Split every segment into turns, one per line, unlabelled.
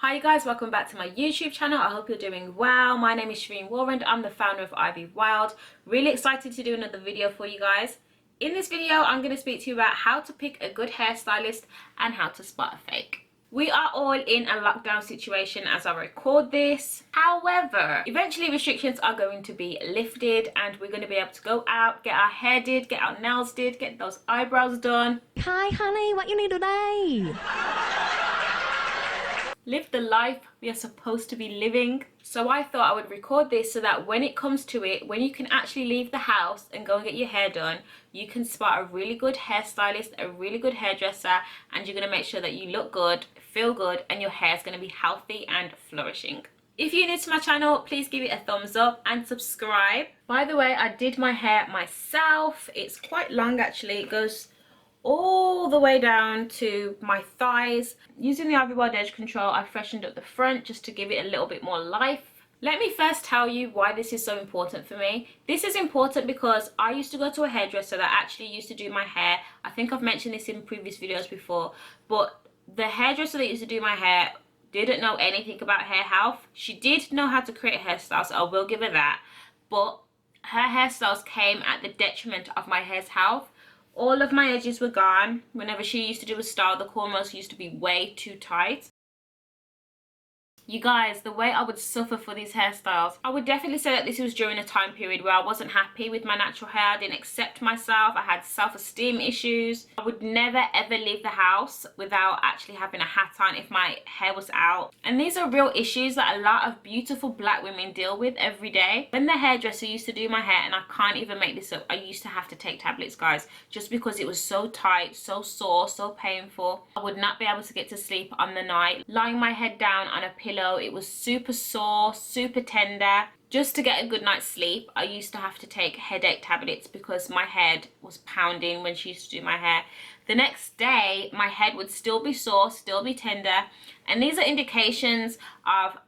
Hi you guys, welcome back to my YouTube channel. I hope you're doing well. My name is Shireen Warren. I'm the founder of Ivy Wild. Really excited to do another video for you guys. In this video, I'm going to speak to you about how to pick a good hairstylist and how to spot a fake. We are all in a lockdown situation as I record this. However, eventually restrictions are going to be lifted and we're going to be able to go out, get our hair did, get our nails did, get those eyebrows done.
Hi honey, what you need today?
Live the life we are supposed to be living. So I thought I would record this so that when it comes to it, when you can actually leave the house and go and get your hair done, you can spot a really good hairstylist, a really good hairdresser, and you're going to make sure that you look good, feel good, and your hair is going to be healthy and flourishing. If you're new to my channel, please give it a thumbs up and subscribe. By the way, I did my hair myself. It's quite long actually. It goes all the way down to my thighs. Using the Ivy Wild Edge Control, I freshened up the front just to give it a little bit more life. Let me first tell you why this is so important for me. This is important because I used to go to a hairdresser that actually used to do my hair. I think I've mentioned this in previous videos before, but the hairdresser that used to do my hair didn't know anything about hair health. She did know how to create hairstyles, so I will give her that, but her hairstyles came at the detriment of my hair's health. All of my edges were gone. Whenever she used to do a style, the cornrows used to be way too tight. You guys, the way I would suffer for these hairstyles, I would definitely say that this was during a time period where I wasn't happy with my natural hair. I didn't accept myself. I had self-esteem issues. I would never ever leave the house without actually having a hat on if my hair was out. And these are real issues that a lot of beautiful black women deal with every day. When the hairdresser used to do my hair, and I can't even make this up, I used to have to take tablets, guys, just because it was so tight, so sore, so painful. I would not be able to get to sleep on the night. Lying my head down on a pillow, it was super sore, super tender. Just to get a good night's sleep, I used to have to take headache tablets because my head was pounding when she used to do my hair. The next day, my head would still be sore, still be tender, and these are indications of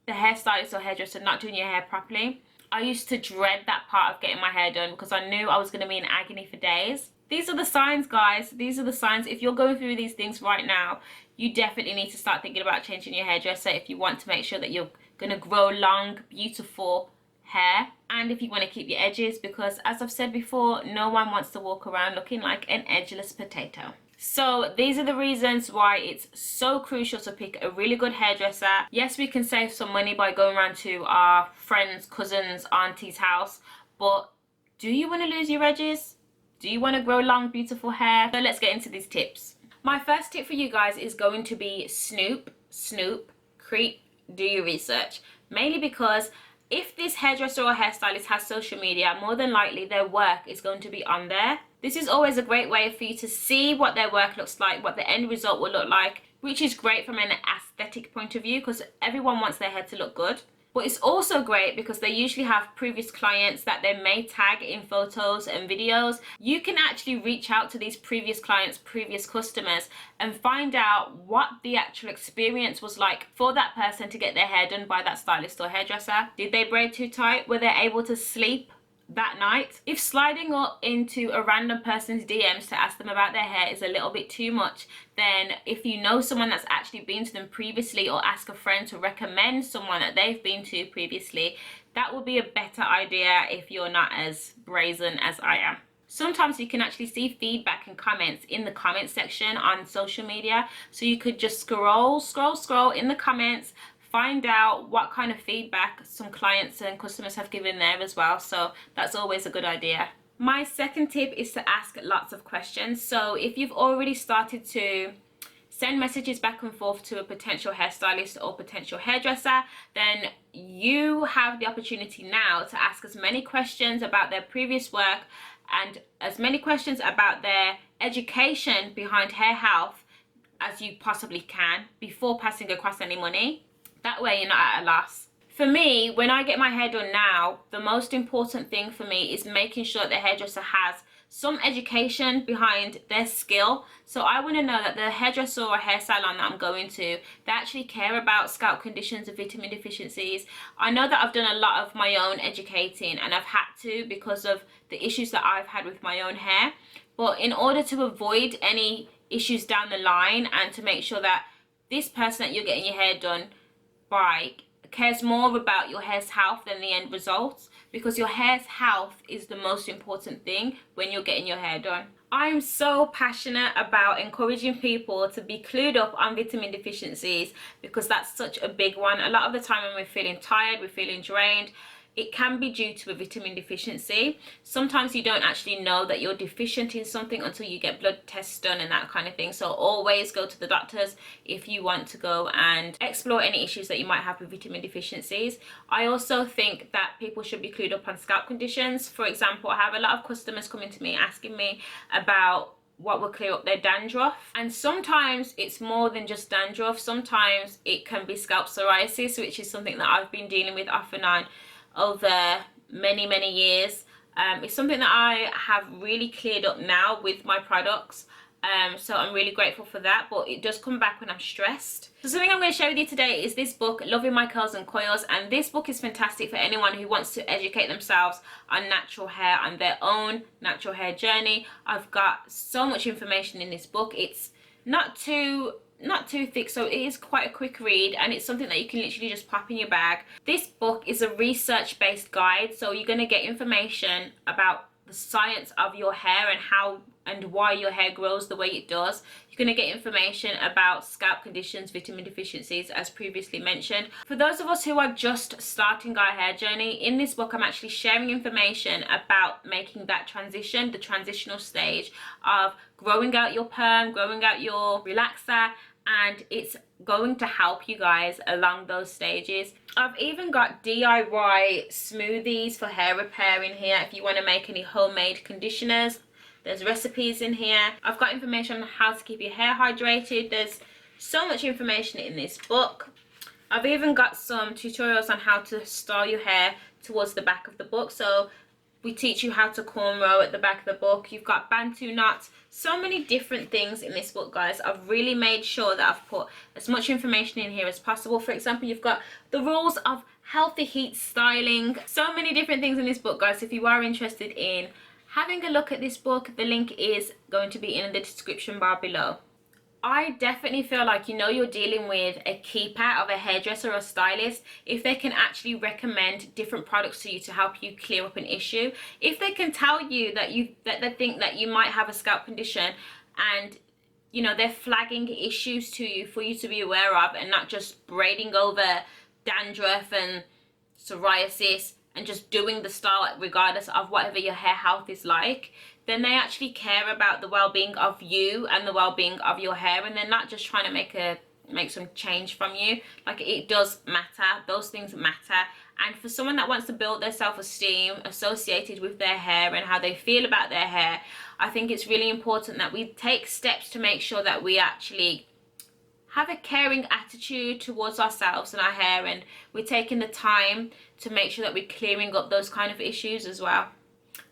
the hairstylist or hairdresser not doing your hair properly. I used to dread that part of getting my hair done because I knew I was going to be in agony for days. These are the signs, guys. These are the signs. If you're going through these things right now, you definitely need to start thinking about changing your hairdresser if you want to make sure that you're going to grow long, beautiful hair, and if you want to keep your edges, because as I've said before, no one wants to walk around looking like an edgeless potato. So these are the reasons why it's so crucial to pick a really good hairdresser. Yes, we can save some money by going around to our friends, cousins, auntie's house, but do you want to lose your edges? Do you want to grow long, beautiful hair? So let's get into these tips. My first tip for you guys is going to be snoop, creep, do your research. Mainly because if this hairdresser or hairstylist has social media, more than likely their work is going to be on there. This is always a great way for you to see what their work looks like, what the end result will look like, which is great from an aesthetic point of view because everyone wants their hair to look good. But it's also great because they usually have previous clients that they may tag in photos and videos. You can actually reach out to these previous clients, previous customers, and find out what the actual experience was like for that person to get their hair done by that stylist or hairdresser. Did they braid too tight? Were they able to sleep that night? If sliding up into a random person's DMs to ask them about their hair is a little bit too much, then if you know someone that's actually been to them previously, or ask a friend to recommend someone that they've been to previously, that would be a better idea if you're not as brazen as I am. Sometimes you can actually see feedback and comments in the comment section on social media, so you could just scroll in the comments, find out what kind of feedback some clients and customers have given there as well. So that's always a good idea. My second tip is to ask lots of questions. So if you've already started to send messages back and forth to a potential hairstylist or potential hairdresser, then you have the opportunity now to ask as many questions about their previous work and as many questions about their education behind hair health as you possibly can before passing across any money. That way you're not at a loss. For me, when I get my hair done now, the most important thing for me is making sure that the hairdresser has some education behind their skill. So I want to know that the hairdresser or hair salon that I'm going to, they actually care about scalp conditions and vitamin deficiencies. I know that I've done a lot of my own educating, and I've had to because of the issues that I've had with my own hair. But in order to avoid any issues down the line and to make sure that this person that you're getting your hair done by cares more about your hair's health than the end results, because your hair's health is the most important thing when you're getting your hair done. I'm so passionate about encouraging people to be clued up on vitamin deficiencies, because that's such a big one. A lot of the time when we're feeling tired, we're feeling drained, it can be due to a vitamin deficiency. Sometimes you don't actually know that you're deficient in something until you get blood tests done and that kind of thing. So always go to the doctors if you want to go and explore any issues that you might have with vitamin deficiencies. I also think that people should be clued up on scalp conditions. For example, I have a lot of customers coming to me asking me about what will clear up their dandruff, and sometimes it's more than just dandruff. Sometimes it can be scalp psoriasis, which is something that I've been dealing with off and on over many years. It's something that I have really cleared up now with my products, so I'm really grateful for that, but it does come back when I'm stressed. So something I'm going to share with you today is this book, Loving My Curls and Coils, and this book is fantastic for anyone who wants to educate themselves on natural hair, on their own natural hair journey. I've got so much information in this book. It's not too thick, so it is quite a quick read, and it's something that you can literally just pop in your bag. This book is a research-based guide, so you're going to get information about the science of your hair and how and why your hair grows the way it does. You're going to get information about scalp conditions, vitamin deficiencies, as previously mentioned. For those of us who are just starting our hair journey, in this book I'm actually sharing information about making that transition, the transitional stage of growing out your perm, growing out your relaxer, and it's going to help you guys along those stages. I've even got DIY smoothies for hair repair in here if you want to make any homemade conditioners. There's recipes in here. I've got information on how to keep your hair hydrated. There's so much information in this book. I've even got some tutorials on how to style your hair towards the back of the book. So we teach you how to cornrow at the back of the book. You've got Bantu knots. So many different things in this book, guys. I've really made sure that I've put as much information in here as possible. For example, you've got the rules of healthy heat styling. So many different things in this book, guys. If you are interested in having a look at this book, the link is going to be in the description bar below. I definitely feel like, you know, you're dealing with a keeper of a hairdresser or a stylist if they can actually recommend different products to you to help you clear up an issue. If they can tell you that they think that you might have a scalp condition, and you know they're flagging issues to you for you to be aware of, and not just braiding over dandruff and psoriasis and just doing the style regardless of whatever your hair health is like, then they actually care about the well-being of you and the well-being of your hair, and they're not just trying to make some change from you. Like, it does matter. Those things matter. And for someone that wants to build their self-esteem associated with their hair and how they feel about their hair, I think it's really important that we take steps to make sure that we actually have a caring attitude towards ourselves and our hair, and we're taking the time to make sure that we're clearing up those kind of issues as well.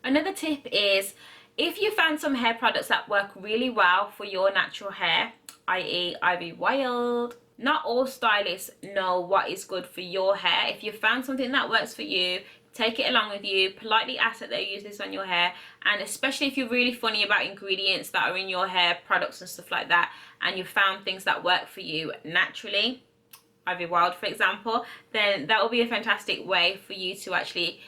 Another tip is, if you found some hair products that work really well for your natural hair, i.e. Ivy Wild, not all stylists know what is good for your hair. If you found something that works for you, take it along with you, politely ask that they use this on your hair. And especially if you're really funny about ingredients that are in your hair products and stuff like that, and you found things that work for you naturally, Ivy Wild for example, then that will be a fantastic way for you to actually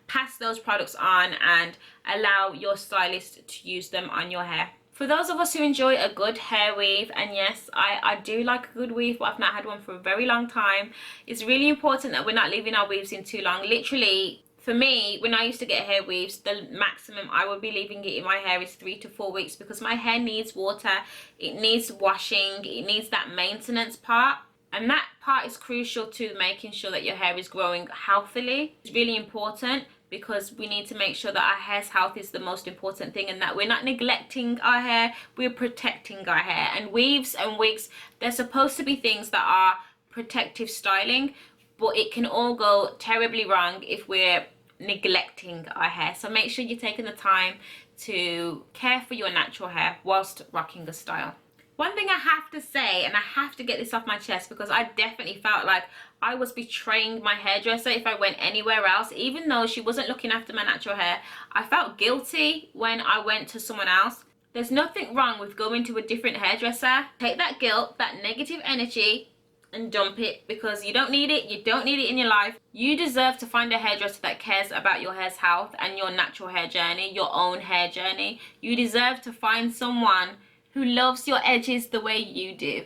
pass those products on and allow your stylist to use them on your hair. For those of us who enjoy a good hair weave, and yes, I do like a good weave, but I've not had one for a very long time, it's really important that we're not leaving our weaves in too long. Literally, for me, when I used to get hair weaves, the maximum I would be leaving it in my hair is 3 to 4 weeks, because my hair needs water, it needs washing, it needs that maintenance part. And that part is crucial to making sure that your hair is growing healthily. It's really important, because we need to make sure that our hair's health is the most important thing, and that we're not neglecting our hair, we're protecting our hair. And weaves and wigs, they're supposed to be things that are protective styling, but it can all go terribly wrong if we're neglecting our hair. So make sure you're taking the time to care for your natural hair whilst rocking a style. One thing I have to say, and I have to get this off my chest, because I definitely felt like I was betraying my hairdresser if I went anywhere else. Even though she wasn't looking after my natural hair, I felt guilty when I went to someone else. There's nothing wrong with going to a different hairdresser. Take that guilt, that negative energy, and dump it, because you don't need it. You don't need it in your life. You deserve to find a hairdresser that cares about your hair's health and your natural hair journey, your own hair journey. You deserve to find someone who loves your edges the way you do.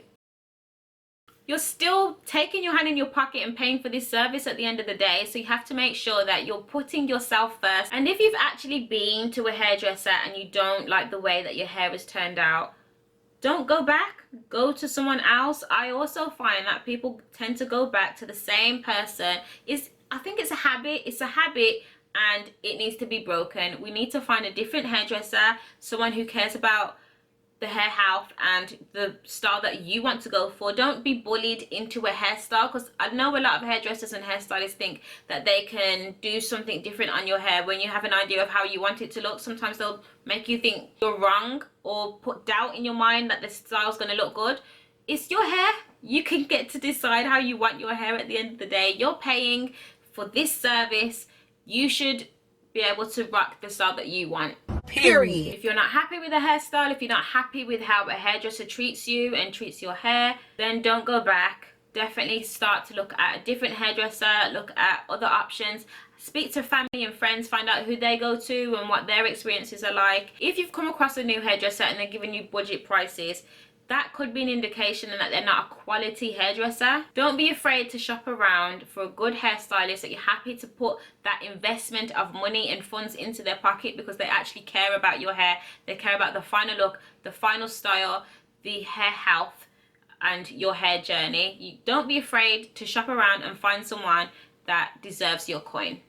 You're still taking your hand in your pocket and paying for this service at the end of the day, so you have to make sure that you're putting yourself first. And if you've actually been to a hairdresser and you don't like the way that your hair is turned out, don't go back. Go to someone else. I also find that people tend to go back to the same person. I think it's a habit. It's a habit, and it needs to be broken. We need to find a different hairdresser, someone who cares about the hair health and the style that you want to go for. Don't be bullied into a hairstyle, because I know a lot of hairdressers and hairstylists think that they can do something different on your hair. When you have an idea of how you want it to look, sometimes they'll make you think you're wrong or put doubt in your mind that the style's going to look good. It's your hair. You can get to decide how you want your hair at the end of the day. You're paying for this service. You should be able to rock the style that you want.
Period.
If you're not happy with a hairstyle, if you're not happy with how a hairdresser treats you and treats your hair, then don't go back. Definitely start to look at a different hairdresser, look at other options. Speak to family and friends, find out who they go to and what their experiences are like. If you've come across a new hairdresser and they're giving you budget prices, that could be an indication that they're not a quality hairdresser. Don't be afraid to shop around for a good hairstylist that you're happy to put that investment of money and funds into their pocket, because they actually care about your hair. They care about the final look, the final style, the hair health, and your hair journey. You don't be afraid to shop around and find someone that deserves your coin.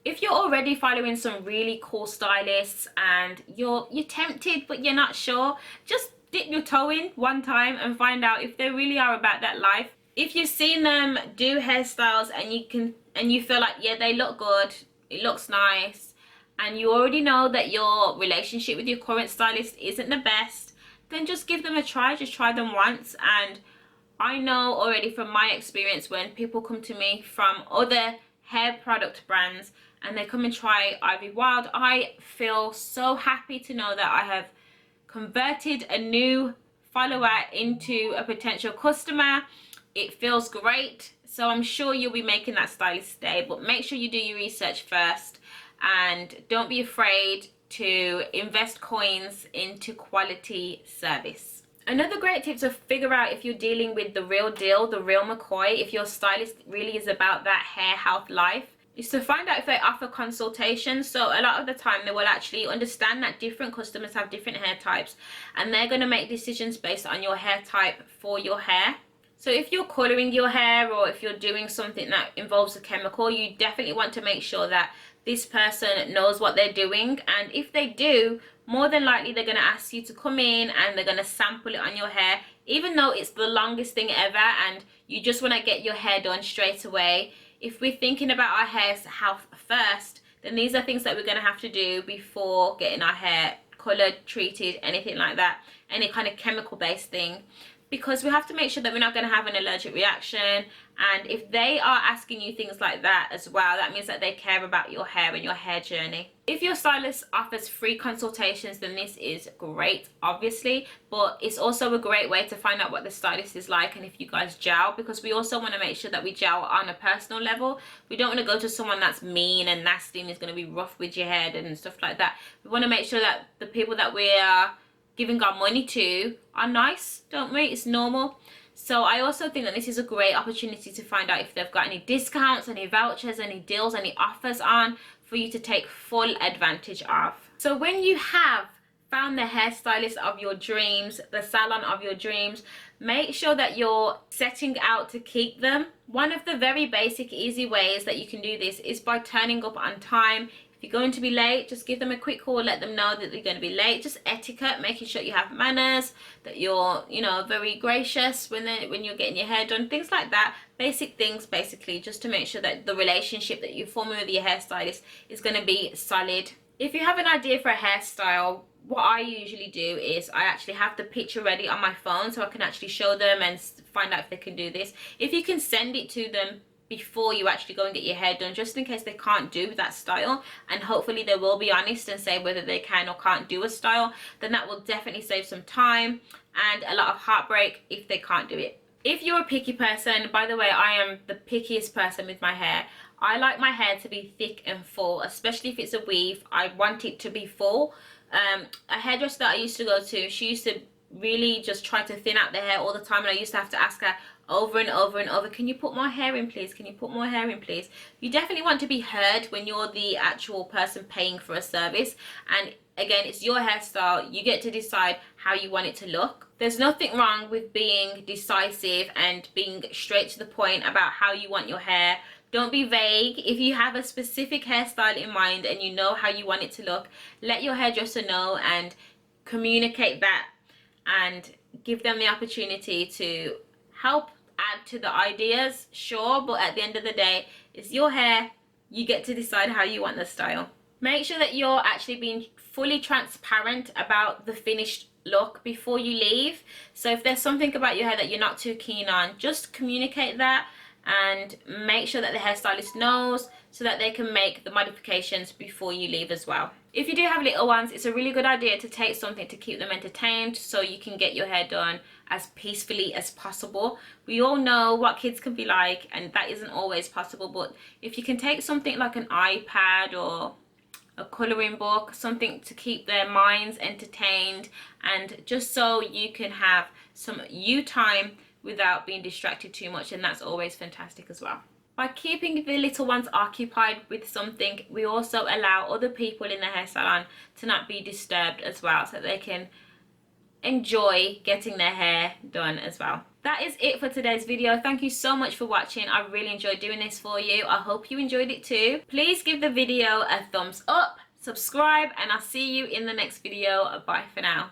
If you're already following some really cool stylists and you're tempted but you're not sure, just dip your toe in one time and find out if they really are about that life. If you've seen them do hairstyles and you feel like, yeah, they look good, it looks nice, and you already know that your relationship with your current stylist isn't the best, then just give them a try. Just try them once. And I know already from my experience, when people come to me from other hair product brands and they come and try Ivy Wild, I feel so happy to know that I have converted a new follower into a potential customer. It feels great. So I'm sure you'll be making that stylist stay, but make sure you do your research first and don't be afraid to invest coins into quality service. Another great tip to figure out if you're dealing with the real deal, the real McCoy, if your stylist really is about that hair health life, is to find out if they offer consultations. So a lot of the time they will actually understand that different customers have different hair types, and they're going to make decisions based on your hair type for your hair. So if you're coloring your hair, or if you're doing something that involves a chemical, you definitely want to make sure that this person knows what they're doing. And if they do, more than likely they're going to ask you to come in and they're going to sample it on your hair, even though it's the longest thing ever and you just want to get your hair done straight away. If we're thinking about our hair's health first, then these are things that we're going to have to do before getting our hair colored, treated, anything like that, any kind of chemical based thing, because we have to make sure that we're not going to have an allergic reaction. And if they are asking you things like that as well, that means that they care about your hair and your hair journey. If your stylist offers free consultations, then this is great, obviously, but it's also a great way to find out what the stylist is like and if you guys gel, because we also want to make sure that we gel on a personal level. We don't want to go to someone that's mean and nasty and is going to be rough with your head and stuff like that. We want to make sure that the people that we are giving our money to are nice, don't we? It's normal. So I also think that this is a great opportunity to find out if they've got any discounts, any vouchers, any deals, any offers on for you to take full advantage of. So when you have found the hairstylist of your dreams, the salon of your dreams, make sure that you're setting out to keep them. One of the very basic, easy ways that you can do this is by turning up on time. If you're going to be late, just give them a quick call, let them know that you're going to be late. Just etiquette, making sure you have manners, that you're, very gracious when you're getting your hair done, things like that. Basic things, basically, just to make sure that the relationship that you're forming with your hairstylist is going to be solid. If you have an idea for a hairstyle, what I usually do is I actually have the picture ready on my phone so I can actually show them and find out if they can do this. If you can send it to them before you actually go and get your hair done, just in case they can't do that style, and hopefully they will be honest and say whether they can or can't do a style. Then that will definitely save some time and a lot of heartbreak if they can't do it. If you're a picky person, by the way, I am the pickiest person with my hair. I like my hair to be thick and full, especially if it's a weave. I want it to be full. A hairdresser that I used to go to, she used to really just try to thin out the hair all the time, and I used to have to ask her over and over and over, can you put more hair in please, can you put more hair in please. You definitely want to be heard when you're the actual person paying for a service, and again, it's your hairstyle. You get to decide how you want it to look. There's nothing wrong with being decisive and being straight to the point about how you want your hair. Don't be vague. If you have a specific hairstyle in mind and you know how you want it to look, let your hairdresser know and communicate that and give them the opportunity to help add to the ideas, sure, but at the end of the day, it's your hair. You get to decide how you want the style. Make sure that you're actually being fully transparent about the finished look before you leave. So if there's something about your hair that you're not too keen on, just communicate that and make sure that the hairstylist knows so that they can make the modifications before you leave as well. If you do have little ones, it's a really good idea to take something to keep them entertained so you can get your hair done as peacefully as possible. We all know what kids can be like, and that isn't always possible, but if you can take something like an iPad or a colouring book, something to keep their minds entertained, and just so you can have some you time without being distracted too much, and that's always fantastic as well. By keeping the little ones occupied with something, we also allow other people in the hair salon to not be disturbed as well, so they can enjoy getting their hair done as well. That is it for today's video. Thank you so much for watching. I really enjoyed doing this for you. I hope you enjoyed it too. Please give the video a thumbs up, subscribe, and I'll see you in the next video. Bye for now.